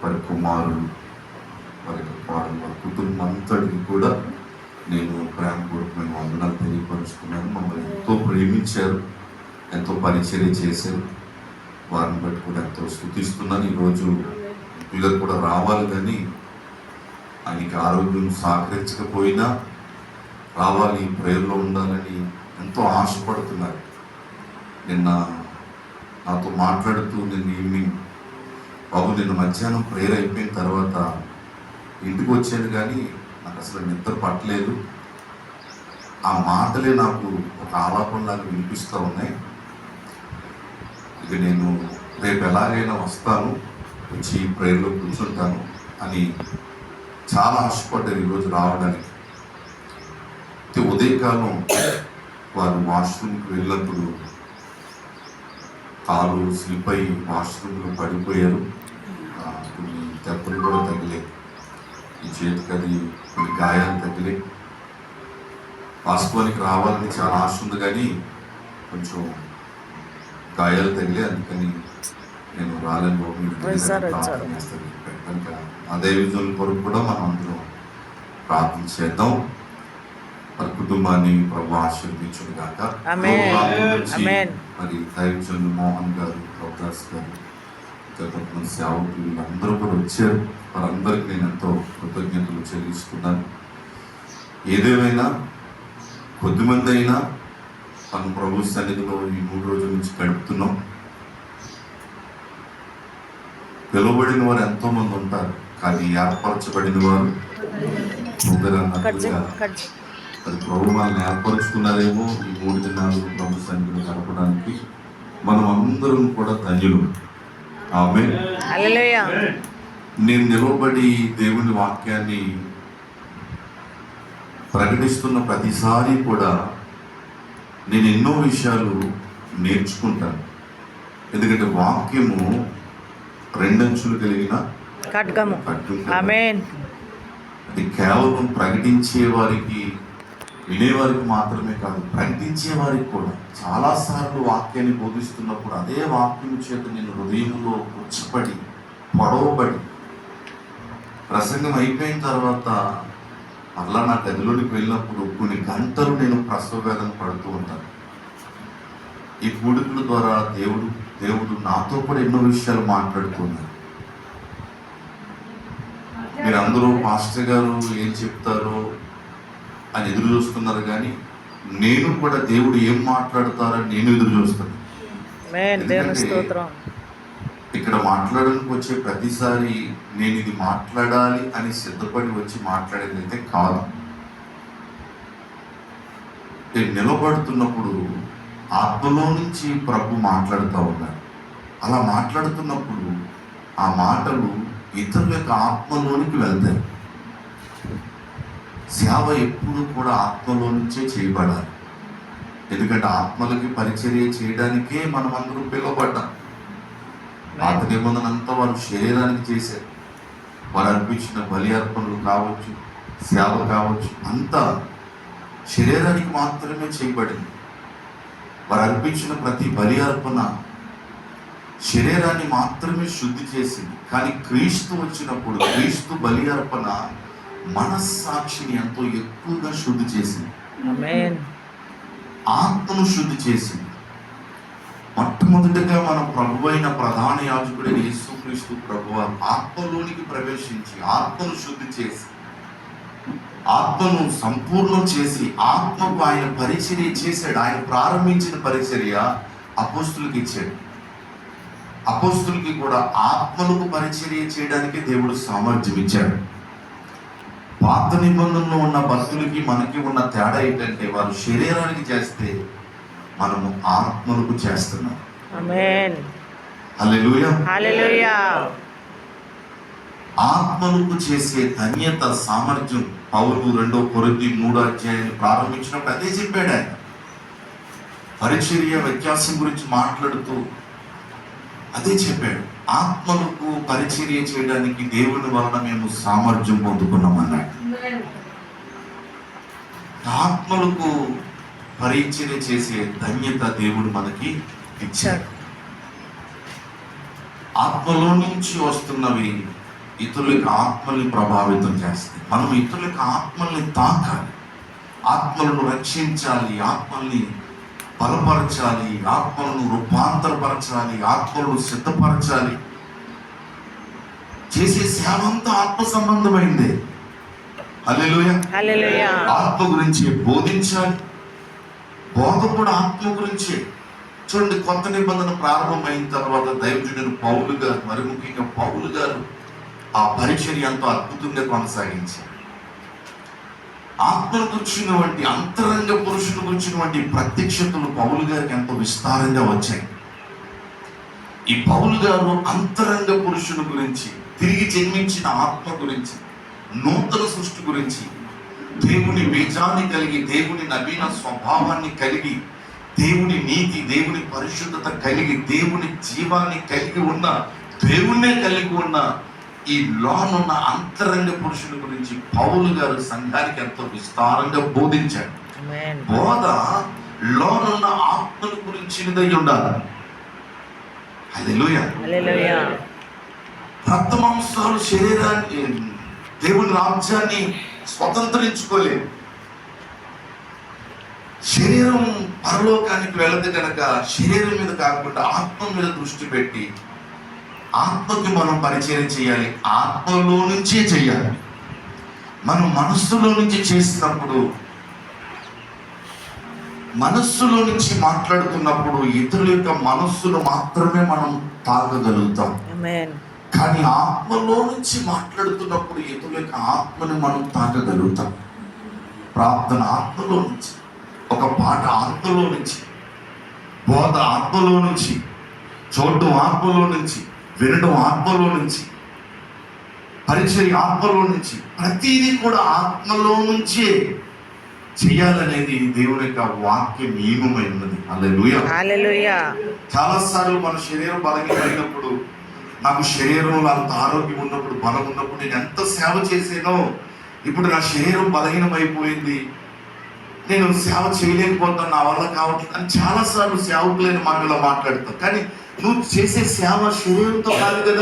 వారి కుమారులు, వారి కుటుంబం అంతటికి కూడా నేను ప్రేమపూర్వకమైన వందనాలు తెలియపరుచుకున్నాను. మమ్మల్ని ఎంతో ప్రేమించారు, ఎంతో పరిచర్య చేశారు. వారిని బట్టి కూడా ఎంతో స్తుతిస్తున్నాను. ఈరోజు పిల్లలు కూడా రావాలి, కానీ ఆయనకి ఆరోగ్యం సహకరించకపోయినా రావాలి, ప్రేయర్లో ఉండాలని ఎంతో ఆశపడుతున్నారు. నిన్న నాతో మాట్లాడుతూ నిన్న ఈవినింగ్, బాబు నిన్న మధ్యాహ్నం ప్రేయర్ అయిపోయిన తర్వాత ఇంటికి వచ్చాను, కానీ నాకు అసలు నిద్ర పట్టలేదు. ఆ మాటలే నాకు ఒక ఆలాపనలాగా వినిపిస్తూ ఉన్నాయి. ఇక నేను రేపు ఎలాగైనా వస్తాను, వచ్చి ప్రేయర్లో కూర్చుంటాను అని చాలా ఆశపడ్డారు ఈరోజు రావడానికి. ఉదయకాలం వారు వాష్రూమ్కి వెళ్ళినప్పుడు కాలు స్లిప్ అయ్యి వాష్రూమ్లో పడిపోయారు. కొన్ని దెబ్బలు కూడా తగిలాయి, ఈ చేతికి అది కొన్ని గాయాలు తగిలాయి. వాస్తవానికి రావాలని చాలా ఆశ ఉంది, కానీ కొంచెం గాయాలు తగిలే, అందుకని నేను రాలేని ప్రార్థన చేస్తాను. కనుక అదే విజువల్ కొరకు కూడా మనం అందరం ప్రార్థన చేద్దాం. మరి కుటుంబాన్ని ప్రభు ఆశీర్వదించును గాక. మరి దైవజనులు మోహన్ గారు, ప్రకాష్ గారు, కొంతమంది సేవకులు అందరూ కూడా వచ్చారు. వారందరికీ నేను ఎంతో కృతజ్ఞతలు చెల్లిస్తున్నాను. ఏదేమైనా కొద్దిమంది అయినా మనం ప్రభు సన్నిధిలో ఈ 3 రోజుల నుంచి గడుపుతున్నాం. పిలువబడిన వారు ఎంతో మంది ఉంటారు, కానీ ఏర్పరచబడిన వారు అన్నట్టుగా అది ప్రభు మనల్ని ఏర్పరచుకున్నారేమో ఈ 3 దినాలు ప్రభు సన్నిధిలో గడపడానికి. మనం అందరం కూడా ధన్యులు. ఆమేన్. నేను నిలబడి దేవుని వాక్యాన్ని ప్రకటిస్తున్న ప్రతిసారి కూడా నేను ఎన్నో విషయాలు నేర్చుకుంటాను. ఎందుకంటే వాక్యము 2 అంచులు కలిగిన ఖడ్గము. అది కేవలం ప్రకటించే వారికి, వినేవారికి మాత్రమే కాదు, ప్రకటించే వారికి కూడా. చాలాసార్లు వాక్యాన్ని బోధిస్తున్నప్పుడు అదే వాక్యం చేత నేను హృదయంలో కూర్చపడి పొడవబడి ప్రసంగం అయిపోయిన తర్వాత అలా నా గదిలోనికి వెళ్ళినప్పుడు కొన్ని గంటలు నేను ప్రసవ వేదన పడుతూ ఉంటాను. ఈ కూడికల ద్వారా దేవుడు నాతో కూడా ఎన్నో విషయాలు మాట్లాడుతున్నారు. మీరందరూ పాస్టర్ గారు ఏం చెప్తారో అని ఎదురు చూస్తున్నారు, కానీ నేను కూడా దేవుడు ఏం మాట్లాడతారని నేను ఎదురు చూస్తాను. ఇక్కడ మాట్లాడడానికి వచ్చే ప్రతిసారి నేను ఇది మాట్లాడాలి అని సిద్ధపడి వచ్చి మాట్లాడేది అయితే కాదు. నేను నిలబడుతున్నప్పుడు ఆత్మలో నుంచి ప్రభు మాట్లాడుతూ ఉన్నారు. అలా మాట్లాడుతున్నప్పుడు ఆ మాటలు ఇతరుల యొక్క ఆత్మలోనికి వెళ్తాయి. సేవ ఎప్పుడు కూడా ఆత్మలో నుంచే చేయబడాలి. ఎందుకంటే ఆత్మలకి పరిచర్య చేయడానికే మనం అందరూ పిలువబడ్డాం. పాత నిబంధన అంతా వారు శరీరానికి చేశారు. వారు అర్పించిన బలి అర్పణలు కావచ్చు, సేవ కావచ్చు, అంతా శరీరానికి మాత్రమే చేయబడింది. వారు అర్పించిన ప్రతి బలి అర్పణ శరీరాన్ని మాత్రమే శుద్ధి చేసింది. కానీ క్రీస్తు వచ్చినప్పుడు క్రీస్తు బలి అర్పణ మనస్సాక్షిని ఎంతో ఎక్కువగా శుద్ధి చేసింది, ఆత్మను శుద్ధి చేసింది. మొట్టమొదటిగా మన ప్రభు అయిన ప్రధాన యాజకుడైన యేసుక్రీస్తు ప్రభువు ఆత్మలోనికి ప్రవేశించి ఆత్మను శుద్ధి చేసి ఆత్మను సంపూర్ణం చేసి ఆత్మకు ఆయన పరిచర్య చేశాడు. ఆయన ప్రారంభించిన పరిచర్య అపోస్తులకు ఇచ్చాడు. అపోస్తులకి కూడా ఆత్మలకు పరిచర్య చేయడానికి దేవుడు సామర్థ్యం ఇచ్చాడు. పాత నిబంధనలో ఉన్న భక్తులకి మనకి ఉన్న తేడా ఏంటంటే వారు శరీరానికి చేస్తే మనము ఆత్మలకు చేస్తున్నాం. ఆమేన్. హల్లెలూయా. హల్లెలూయా. ఆత్మలకు చేసే ధన్యత, సామర్థ్యం పౌలు 2 కొరింథీ 3 అధ్యాయాన్ని ప్రారంభించినప్పుడు అదే చెప్పాడు. ఆయన పరిచర్య వ్యత్యాసం గురించి మాట్లాడుతూ అదే చెప్పాడు. ఆత్మలకు పరిచర్య చేయడానికి దేవుని వలన మేము సామర్థ్యం పొందుకున్నామన్నాడు. ఆత్మలకు పరిచర్య చేసే ధన్యత దేవుడు మనకి ఇచ్చాడు. ఆత్మలో నుంచి వస్తున్నవి ఇతరుల యొక్క ఆత్మల్ని ప్రభావితం చేస్తాయి. మనం ఇతరుల యొక్క ఆత్మల్ని తాకాలి, ఆత్మలను రక్షించాలి, ఆత్మల్ని బలపరచాలి, ఆత్మలను రూపాంతరపరచాలి, ఆత్మలను సిద్ధపరచాలి. చేసే సేవ అంతా ఆత్మ సంబంధమైందే. హల్లెలూయా. హల్లెలూయా. ఆత్మ గురించి బోధించాలి, బోధ కూడా ఆత్మ గురించే. చూడండి, కొత్త నిబంధన ప్రారంభమైన తర్వాత దైవజనుడు పౌలు గారు, మరి ముఖ్యంగా పౌలు గారు ఆ పరిచర్య ఎంతో అద్భుతంగా కొనసాగించారు. ఆత్మను గురించినటువంటి, అంతరంగ పురుషుని గురించినటువంటి ప్రత్యక్షతలు పౌలు గారికి ఎంతో విస్తారంగా వచ్చాయి. ఈ పౌలు గారు అంతరంగ పురుషుని గురించి, తిరిగి జన్మించిన ఆత్మ గురించి, నూతన సృష్టి గురించి, దేవుని బీజాన్ని కలిగి, దేవుని నవీన స్వభావాన్ని కలిగి, దేవుని నీతి, దేవుని పరిశుద్ధత కలిగి, దేవుని జీవాన్ని కలిగి ఉన్న, దేవుణ్ణే కలిగి ఉన్న ఈ లోనున్న అంతరంగ పురుషుని గురించి పౌలు గారు సంఘానికి ఎంతో విస్తారంగా బోధించాడు. బోధ లోనున్న ఆత్మను గురించినదై ఉండాలి. హల్లెలూయా. హల్లెలూయా. రక్తమాంసాలు శరీరాన్ని, దేవుని రాజ్యాన్ని స్వతంత్రించుకోలేదు. శరీరం పరలోకానికి వెళ్ళదు కనుక శరీరం మీద కాకుండా ఆత్మ మీద దృష్టి పెట్టి ఆత్మకి మనం పరిచయం చేయాలి, ఆత్మలో నుంచే చేయాలి. మనం మనస్సులో నుంచి చేసినప్పుడు, మనస్సులో నుంచి మాట్లాడుతున్నప్పుడు ఇతరుల యొక్క మనస్సును మాత్రమే మనం తాకగలుగుతాం. కానీ ఆత్మలో నుంచి మాట్లాడుతున్నప్పుడు ఇతరుల యొక్క ఆత్మని మనం తాకగలుగుతాం. ప్రార్థన ఆత్మలో నుంచి, ఒక పాట ఆత్మలో నుంచి, బోధ ఆత్మలో నుంచి, చూడడం ఆత్మలో నుంచి, వినడం ఆత్మలో నుంచి, పరిచర్య ఆత్మలో నుంచి, ప్రతిదీ కూడా ఆత్మలో నుంచే చేయాలనేది దేవుని యొక్క వాక్య నియమమై ఉన్నది. హల్లెలూయా. హల్లెలూయా. చాలాసార్లు మన శరీరం బలహీనమైనప్పుడు, నాకు శరీరంలో అంత ఆరోగ్యం ఉన్నప్పుడు, బలం ఉన్నప్పుడు నేను ఎంత సేవ చేసానో, ఇప్పుడు నా శరీరం బలహీనమైపోయింది, నేను సేవ చేయలేకపోతాను, నా వల్ల కావట్లేదు అని చాలాసార్లు సేవకులైన మనం ఇలా మాట్లాడతాం. కానీ నువ్వు చేసే సేవ శరీరంతో కాదు కదా.